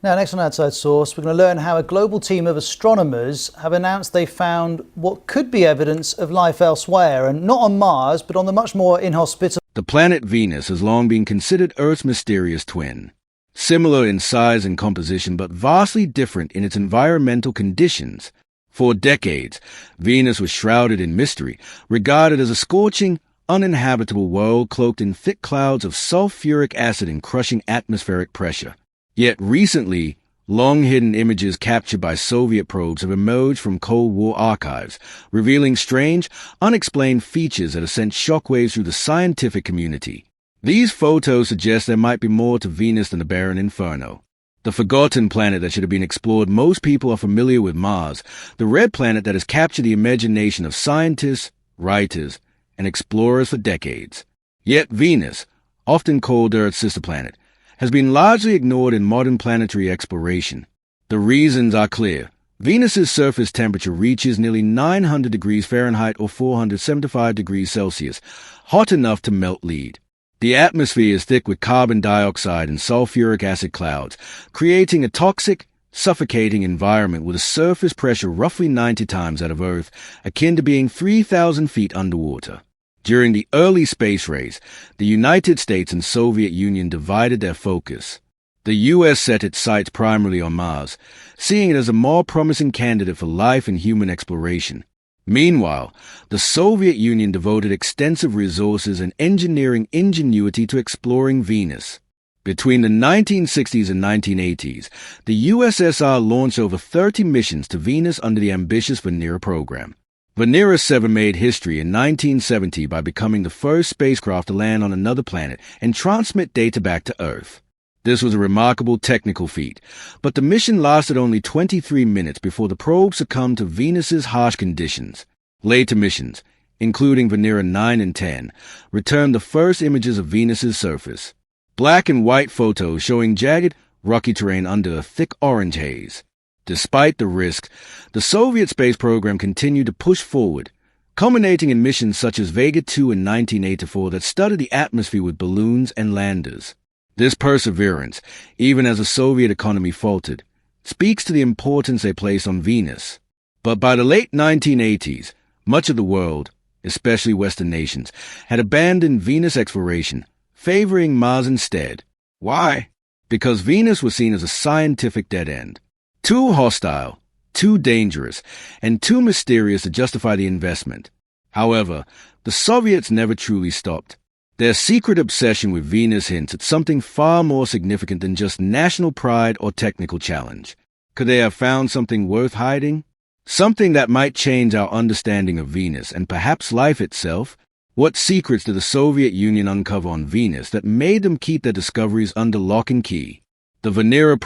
Now, next on Outside Source, we're going to learn how a global team of astronomers have announced they found what could be evidence of life elsewhere, and not on Mars, but on the much more inhospitable. The planet Venus has long been considered Earth's mysterious twin. Similar in size and composition, but vastly different in its environmental conditions. For decades, Venus was shrouded in mystery, regarded as a scorching, uninhabitable world cloaked in thick clouds of sulfuric acid and crushing atmospheric pressure. Yet recently, long-hidden images captured by Soviet probes have emerged from Cold War archives, revealing strange, unexplained features that have sent shockwaves through the scientific community. These photos suggest there might be more to Venus than the barren inferno. The forgotten planet that should have been explored. Most people are familiar with Mars, the red planet that has captured the imagination of scientists, writers, and explorers for decades. Yet Venus, often called Earth's sister planet, has been largely ignored in modern planetary exploration. The reasons are clear. Venus's surface temperature reaches nearly 900 degrees Fahrenheit or 475 degrees Celsius, hot enough to melt lead. The atmosphere is thick with carbon dioxide and sulfuric acid clouds, creating a toxic, suffocating environment with a surface pressure roughly 90 times that of Earth, akin to being 3,000 feet underwater. During the early space race, the United States and Soviet Union divided their focus. The U.S. set its sights primarily on Mars, seeing it as a more promising candidate for life and human exploration. Meanwhile, the Soviet Union devoted extensive resources and engineering ingenuity to exploring Venus. Between the 1960s and 1980s, the USSR launched over 30 missions to Venus under the ambitious Venera program. Venera 7 made history in 1970 by becoming the first spacecraft to land on another planet and transmit data back to Earth. This was a remarkable technical feat, but the mission lasted only 23 minutes before the probe succumbed to Venus's harsh conditions. Later missions, including Venera 9 and 10, returned the first images of Venus's surface. Black and white photos showing jagged, rocky terrain under a thick orange haze. Despite the risks, the Soviet space program continued to push forward, culminating in missions such as Vega 2 in 1984 that studied the atmosphere with balloons and landers. This perseverance, even as the Soviet economy faltered, speaks to the importance they placed on Venus. But by the late 1980s, much of the world, especially Western nations, had abandoned Venus exploration, favoring Mars instead. Why? Because Venus was seen as a scientific dead end. Too hostile, too dangerous, and too mysterious to justify the investment. However, the Soviets never truly stopped. Their secret obsession with Venus hints at something far more significant than just national pride or technical challenge. Could they have found something worth hiding? Something that might change our understanding of Venus and perhaps life itself? What secrets did the Soviet Union uncover on Venus that made them keep their discoveries under lock and key? The Venera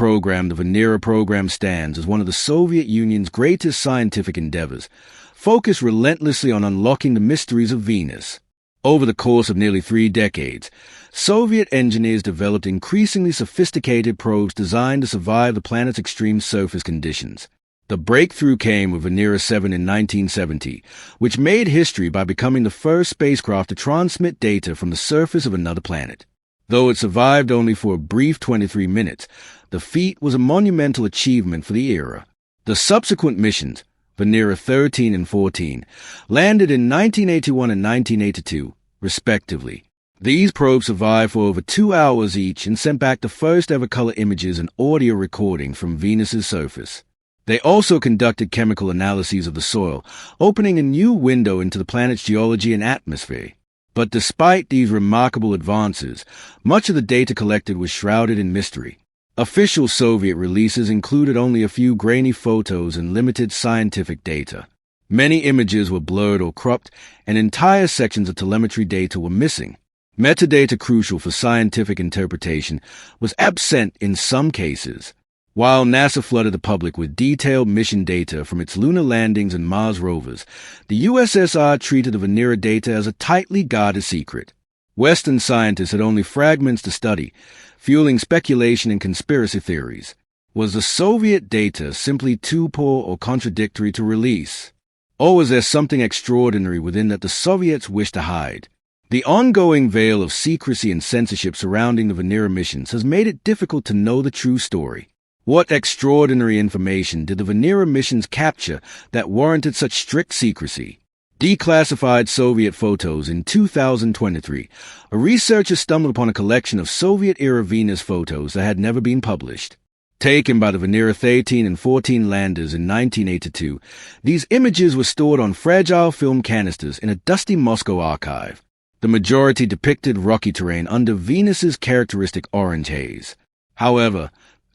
program stands as one of the Soviet Union's greatest scientific endeavors, focused relentlessly on unlocking the mysteries of Venus. Over the course of nearly 3 decades, Soviet engineers developed increasingly sophisticated probes designed to survive the planet's extreme surface conditions. The breakthrough came with Venera 7 in 1970, which made history by becoming the first spacecraft to transmit data from the surface of another planet. Though it survived only for a brief 23 minutes, the feat was a monumental achievement for the era. The subsequent missions, Venera 13 and 14, landed in 1981 and 1982, respectively. These probes survived for over 2 hours each and sent back the first ever color images and audio recordings from Venus's surface. They also conducted chemical analyses of the soil, opening a new window into the planet's geology and atmosphere. But despite these remarkable advances, much of the data collected was shrouded in mystery. Official Soviet releases included only a few grainy photos and limited scientific data. Many images were blurred or cropped, and entire sections of telemetry data were missing. Metadata crucial for scientific interpretation was absent in some cases. While NASA flooded the public with detailed mission data from its lunar landings and Mars rovers, the USSR treated the Venera data as a tightly guarded secret. Western scientists had only fragments to study, fueling speculation and conspiracy theories. Was the Soviet data simply too poor or contradictory to release? Or was there something extraordinary within that the Soviets wished to hide? The ongoing veil of secrecy and censorship surrounding the Venera missions has made it difficult to know the true story. What extraordinary information did the Venera missions capture that warranted such strict secrecy? Declassified Soviet photos in 2023. A researcher stumbled upon a collection of Soviet-era Venus photos that had never been published. Taken by the Venera 13 and 14 landers in 1982, these images were stored on fragile film canisters in a dusty Moscow archive. The majority depicted rocky terrain under Venus's characteristic orange haze. However,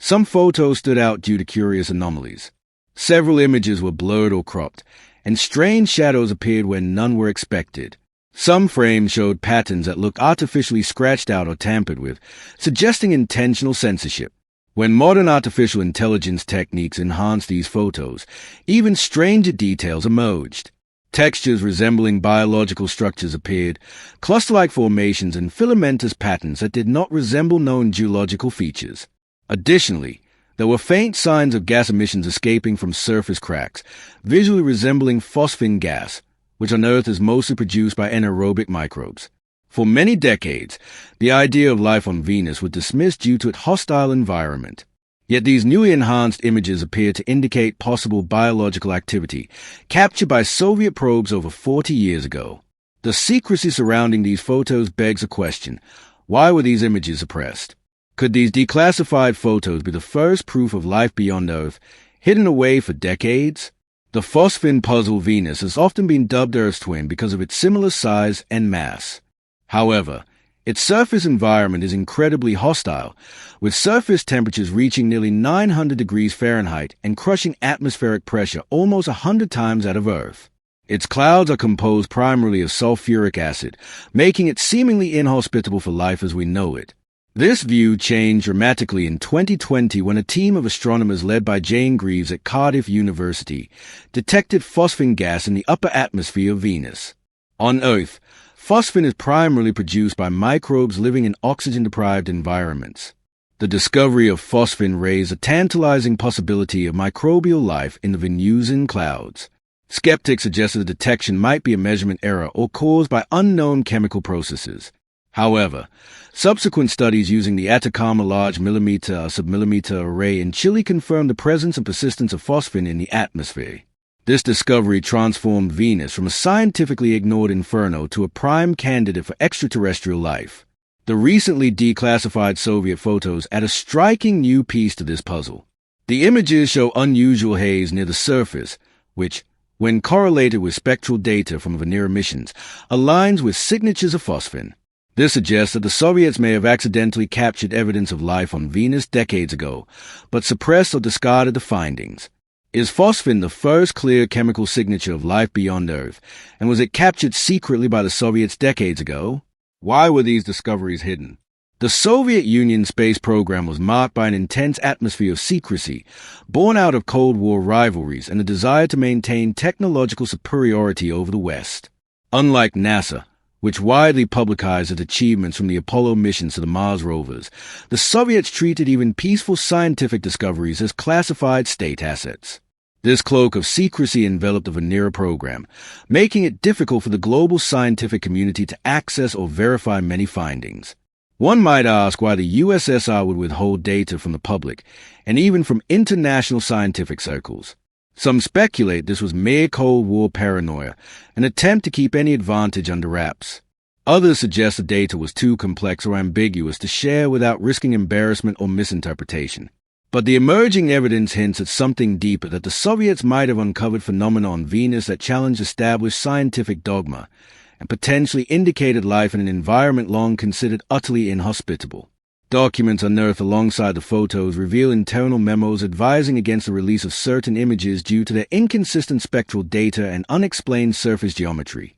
some photos stood out due to curious anomalies. Several images were blurred or cropped, and strange shadows appeared where none were expected. Some frames showed patterns that looked artificially scratched out or tampered with, suggesting intentional censorship. When modern artificial intelligence techniques enhanced these photos, even stranger details emerged. Textures resembling biological structures appeared, cluster-like formations and filamentous patterns that did not resemble known geological features. Additionally, there were faint signs of gas emissions escaping from surface cracks, visually resembling phosphine gas, which on Earth is mostly produced by anaerobic microbes. For many decades, the idea of life on Venus was dismissed due to its hostile environment. Yet these newly enhanced images appear to indicate possible biological activity captured by Soviet probes over 40 years ago. The secrecy surrounding these photos begs a question. Why were these images suppressed? Could these declassified photos be the first proof of life beyond Earth, hidden away for decades? The phosphine puzzle Venus has often been dubbed Earth's twin because of its similar size and mass. However, its surface environment is incredibly hostile, with surface temperatures reaching nearly 900 degrees Fahrenheit and crushing atmospheric pressure almost 100 times that of Earth. Its clouds are composed primarily of sulfuric acid, making it seemingly inhospitable for life as we know it. This view changed dramatically in 2020 when a team of astronomers led by Jane Greaves at Cardiff University detected phosphine gas in the upper atmosphere of Venus. On Earth, phosphine is primarily produced by microbes living in oxygen-deprived environments. The discovery of phosphine raised a tantalizing possibility of microbial life in the Venusian clouds. Skeptics suggested the detection might be a measurement error or caused by unknown chemical processes. However, subsequent studies using the Atacama Large Millimeter Submillimeter Array in Chile confirmed the presence and persistence of phosphine in the atmosphere. This discovery transformed Venus from a scientifically ignored inferno to a prime candidate for extraterrestrial life. The recently declassified Soviet photos add a striking new piece to this puzzle. The images show unusual haze near the surface, which, when correlated with spectral data from Venera missions, aligns with signatures of phosphine. This suggests that the Soviets may have accidentally captured evidence of life on Venus decades ago, but suppressed or discarded the findings. Is phosphine the first clear chemical signature of life beyond Earth, and was it captured secretly by the Soviets decades ago? Why were these discoveries hidden? The Soviet Union space program was marked by an intense atmosphere of secrecy, born out of Cold War rivalries and a desire to maintain technological superiority over the West. Unlike NASA, which widely publicized its achievements from the Apollo missions to the Mars rovers, the Soviets treated even peaceful scientific discoveries as classified state assets. This cloak of secrecy enveloped the Venera program, making it difficult for the global scientific community to access or verify many findings. One might ask why the USSR would withhold data from the public, and even from international scientific circles. Some speculate this was mere Cold War paranoia, an attempt to keep any advantage under wraps. Others suggest the data was too complex or ambiguous to share without risking embarrassment or misinterpretation. But the emerging evidence hints at something deeper, that the Soviets might have uncovered phenomena on Venus that challenged established scientific dogma and potentially indicated life in an environment long considered utterly inhospitable. Documents unearthed alongside the photos reveal internal memos advising against the release of certain images due to their inconsistent spectral data and unexplained surface geometry.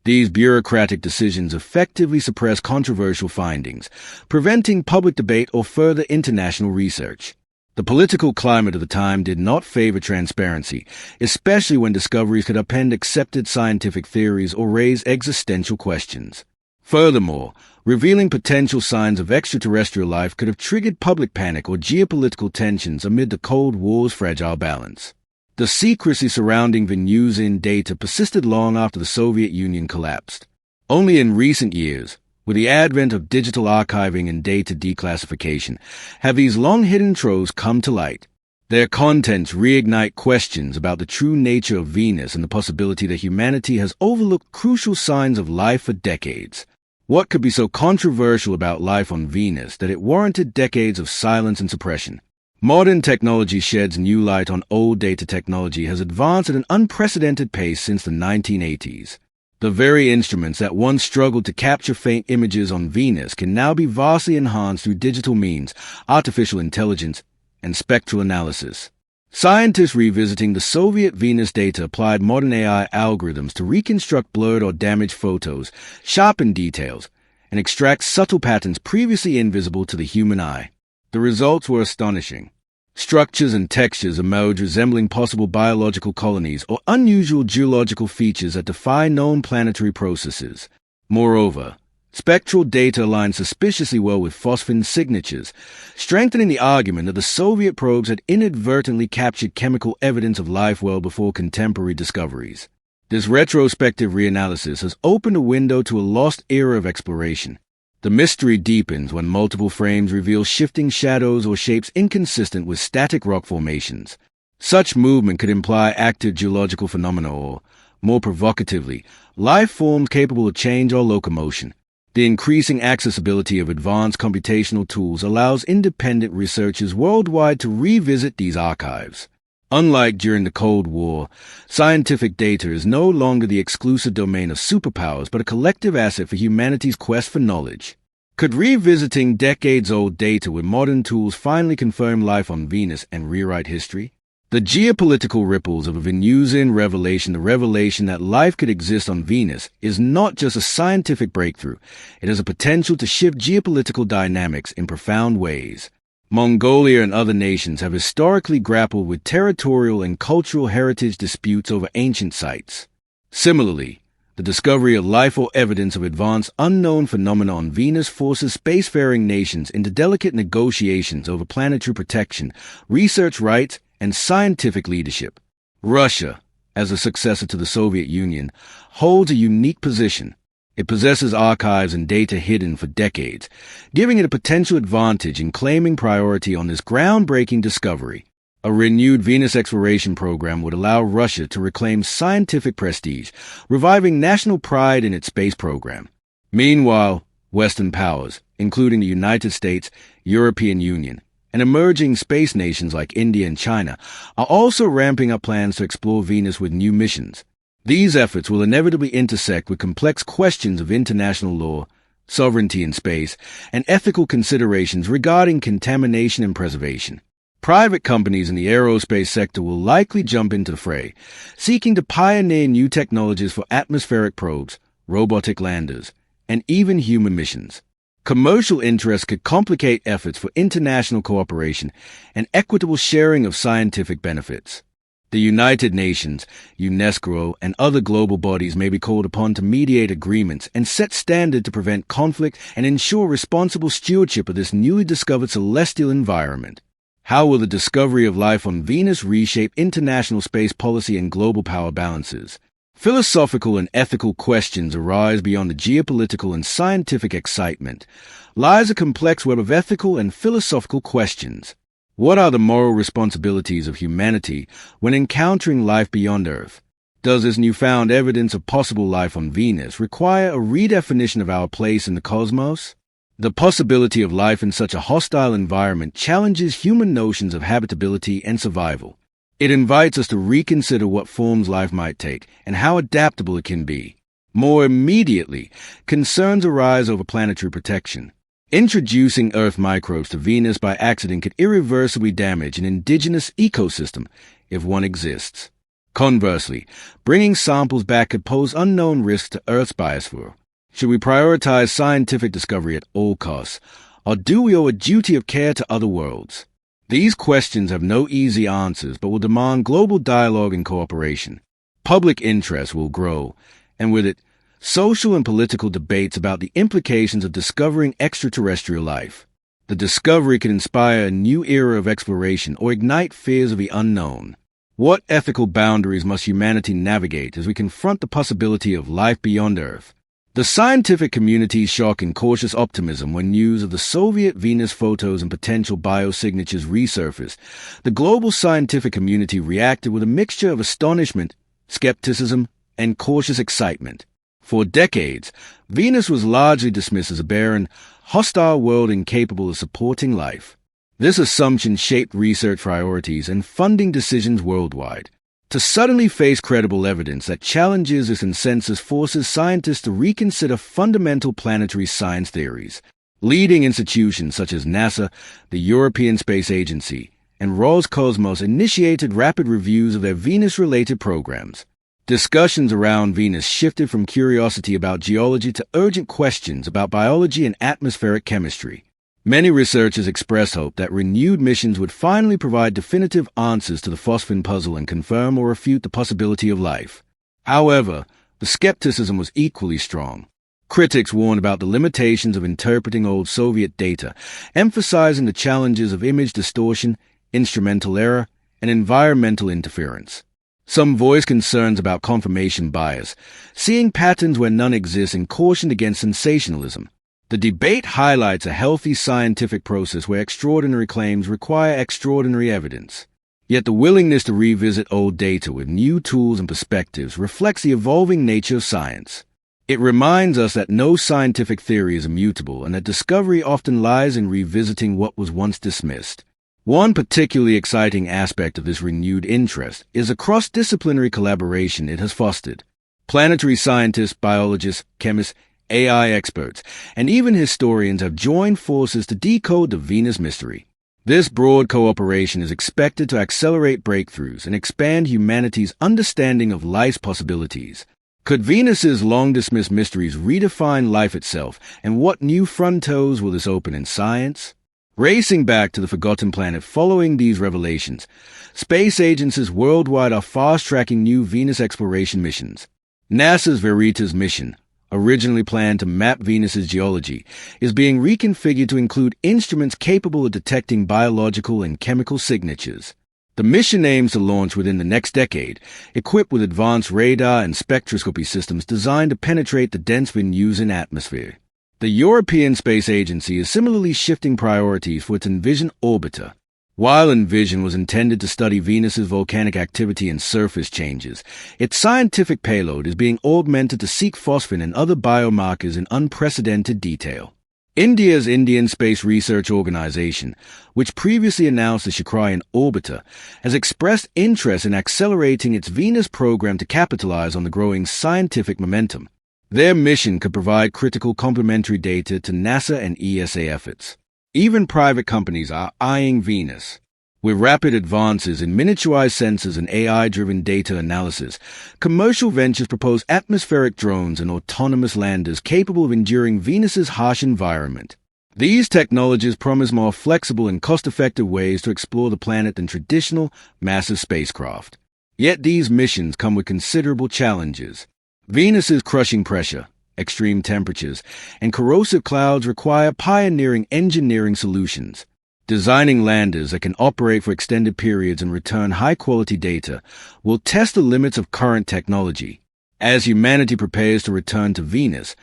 These bureaucratic decisions effectively suppress controversial findings, preventing public debate or further international research. The political climate of the time did not favor transparency, especially when discoveries could upend accepted scientific theories or raise existential questions. Furthermore, revealing potential signs of extraterrestrial life could have triggered public panic or geopolitical tensions amid the Cold War's fragile balance. The secrecy surrounding Venusian data persisted long after the Soviet Union collapsed. Only in recent years, With the advent of digital archiving and data declassification, have these long-hidden troves come to light. Their contents reignite questions about the true nature of Venus and the possibility that humanity has overlooked crucial signs of life for decades. What could be so controversial about life on Venus that it warranted decades of silence and suppression? Modern technology sheds new light on old data. Technology has advanced at an unprecedented pace since the 1980s. The very instruments that once struggled to capture faint images on Venus can now be vastly enhanced through digital means, artificial intelligence, and spectral analysis. Scientists revisiting the Soviet Venus data applied modern AI algorithms to reconstruct blurred or damaged photos, sharpen details, and extract subtle patterns previously invisible to the human eye. The results were astonishing. Structures and textures emerge resembling possible biological colonies or unusual geological features that defy known planetary processes. Moreover, spectral data align suspiciously well with phosphine signatures, strengthening the argument that the Soviet probes had inadvertently captured chemical evidence of life well before contemporary discoveries. This retrospective reanalysis has opened a window to a lost era of exploration. The mystery deepens when multiple frames reveal shifting shadows or shapes inconsistent with static rock formations. Such movement could imply active geological phenomena or, more provocatively, life forms capable of change or locomotion. The increasing accessibility of advanced computational tools allows independent researchers worldwide to revisit these archives. Unlike during the Cold War, scientific data is no longer the exclusive domain of superpowers but a collective asset for humanity's quest for knowledge. Could revisiting decades-old data with modern tools finally confirm life on Venus and rewrite history? The geopolitical ripples of a Venusian revelation, the revelation that life could exist on Venus, is not just a scientific breakthrough. It has a potential to shift geopolitical dynamics in profound ways. Mongolia and other nations have historically grappled with territorial and cultural heritage disputes over ancient sites. Similarly, the discovery of life or evidence of advanced unknown phenomena on Venus forces spacefaring nations into delicate negotiations over planetary protection, research rights, and scientific leadership. Russia, as a successor to the Soviet Union, holds a unique position. It possesses archives and data hidden for decades, giving it a potential advantage in claiming priority on this groundbreaking discovery. A renewed Venus exploration program would allow Russia to reclaim scientific prestige, reviving national pride in its space program. Meanwhile, Western powers, including the United States, European Union, and emerging space nations like India and China, are also ramping up plans to explore Venus with new missions. These efforts will inevitably intersect with complex questions of international law, sovereignty in space, and ethical considerations regarding contamination and preservation. Private companies in the aerospace sector will likely jump into the fray, seeking to pioneer new technologies for atmospheric probes, robotic landers, and even human missions. Commercial interests could complicate efforts for international cooperation and equitable sharing of scientific benefits. The United Nations, UNESCO, and other global bodies may be called upon to mediate agreements and set standards to prevent conflict and ensure responsible stewardship of this newly discovered celestial environment. How will the discovery of life on Venus reshape international space policy and global power balances? Philosophical and ethical questions arise beyond the geopolitical and scientific excitement. Lies a complex web of ethical and philosophical questions. What are the moral responsibilities of humanity when encountering life beyond Earth? Does this newfound evidence of possible life on Venus require a redefinition of our place in the cosmos? The possibility of life in such a hostile environment challenges human notions of habitability and survival. It invites us to reconsider what forms life might take and how adaptable it can be. More immediately, concerns arise over planetary protection. Introducing Earth microbes to Venus by accident could irreversibly damage an indigenous ecosystem, if one exists. Conversely, bringing samples back could pose unknown risks to Earth's biosphere. Should we prioritize scientific discovery at all costs, or do we owe a duty of care to other worlds? These questions have no easy answers but will demand global dialogue and cooperation. Public interest will grow, and with it, social and political debates about the implications of discovering extraterrestrial life. The discovery can inspire a new era of exploration or ignite fears of the unknown. What ethical boundaries must humanity navigate as we confront the possibility of life beyond Earth? The scientific community's shock and cautious optimism when news of the Soviet Venus photos and potential biosignatures resurfaced. The global scientific community reacted with a mixture of astonishment, skepticism, and cautious excitement. For decades, Venus was largely dismissed as a barren, hostile world incapable of supporting life. This assumption shaped research priorities and funding decisions worldwide. To suddenly face credible evidence that challenges this consensus forces scientists to reconsider fundamental planetary science theories. Leading institutions such as NASA, the European Space Agency, and Roscosmos initiated rapid reviews of their Venus-related programs. Discussions around Venus shifted from curiosity about geology to urgent questions about biology and atmospheric chemistry. Many researchers expressed hope that renewed missions would finally provide definitive answers to the phosphine puzzle and confirm or refute the possibility of life. However, the skepticism was equally strong. Critics warned about the limitations of interpreting old Soviet data, emphasizing the challenges of image distortion, instrumental error, and environmental interference. Some voiced concerns about confirmation bias, seeing patterns where none exist, and cautioned against sensationalism. The debate highlights a healthy scientific process where extraordinary claims require extraordinary evidence. Yet the willingness to revisit old data with new tools and perspectives reflects the evolving nature of science. It reminds us that no scientific theory is immutable and that discovery often lies in revisiting what was once dismissed. One particularly exciting aspect of this renewed interest is the cross-disciplinary collaboration it has fostered. Planetary scientists, biologists, chemists, AI experts, and even historians have joined forces to decode the Venus mystery. This broad cooperation is expected to accelerate breakthroughs and expand humanity's understanding of life's possibilities. Could Venus's long-dismissed mysteries redefine life itself, and what new frontiers will this open in science? Racing back to the forgotten planet following these revelations, space agencies worldwide are fast-tracking new Venus exploration missions. NASA's Veritas mission, originally planned to map Venus's geology, is being reconfigured to include instruments capable of detecting biological and chemical signatures. The mission aims to launch within the next decade, equipped with advanced radar and spectroscopy systems designed to penetrate the dense Venusian atmosphere. The European Space Agency is similarly shifting priorities for its Envision orbiter. While Envision was intended to study Venus's volcanic activity and surface changes, its scientific payload is being augmented to seek phosphine and other biomarkers in unprecedented detail. India's Indian Space Research Organization, which previously announced the Chakrayan orbiter, has expressed interest in accelerating its Venus program to capitalize on the growing scientific momentum. Their mission could provide critical complementary data to NASA and ESA efforts. Even private companies are eyeing Venus. With rapid advances in miniaturized sensors and AI-driven data analysis, commercial ventures propose atmospheric drones and autonomous landers capable of enduring Venus's harsh environment. These technologies promise more flexible and cost-effective ways to explore the planet than traditional, massive spacecraft. Yet these missions come with considerable challenges. Venus's crushing pressure, extreme temperatures, and corrosive clouds require pioneering engineering solutions. Designing landers that can operate for extended periods and return high-quality data will test the limits of current technology. As humanity prepares to return to Venus,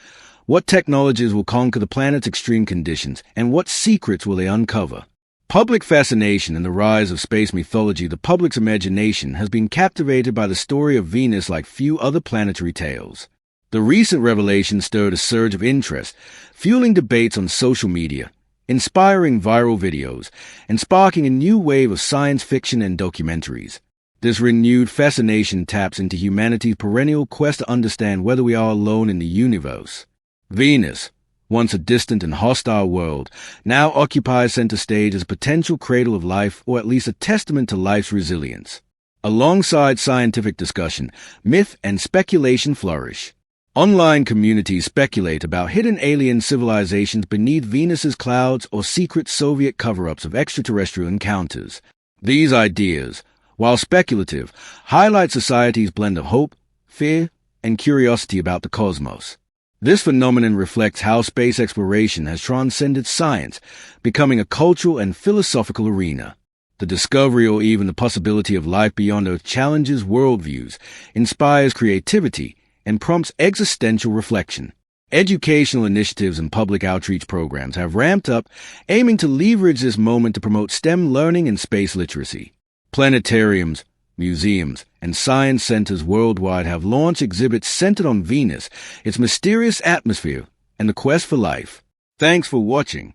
what technologies will conquer the planet's extreme conditions, and what secrets will they uncover? Public fascination and the rise of space mythology, the public's imagination has been captivated by the story of Venus like few other planetary tales. The recent revelation stirred a surge of interest, fueling debates on social media, inspiring viral videos, and sparking a new wave of science fiction and documentaries. This renewed fascination taps into humanity's perennial quest to understand whether we are alone in the universe. Venus, once a distant and hostile world, now occupies center stage as a potential cradle of life, or at least a testament to life's resilience. Alongside scientific discussion, myth and speculation flourish. Online communities speculate about hidden alien civilizations beneath Venus's clouds or secret Soviet cover-ups of extraterrestrial encounters. These ideas, while speculative, highlight society's blend of hope, fear, and curiosity about the cosmos. This phenomenon reflects how space exploration has transcended science, becoming a cultural and philosophical arena. The discovery or even the possibility of life beyond Earth challenges worldviews, inspires creativity, and prompts existential reflection. Educational initiatives and public outreach programs have ramped up, aiming to leverage this moment to promote STEM learning and space literacy. Planetariums, museums, and science centers worldwide have launched exhibits centered on Venus, its mysterious atmosphere, and the quest for life. Thanks for watching.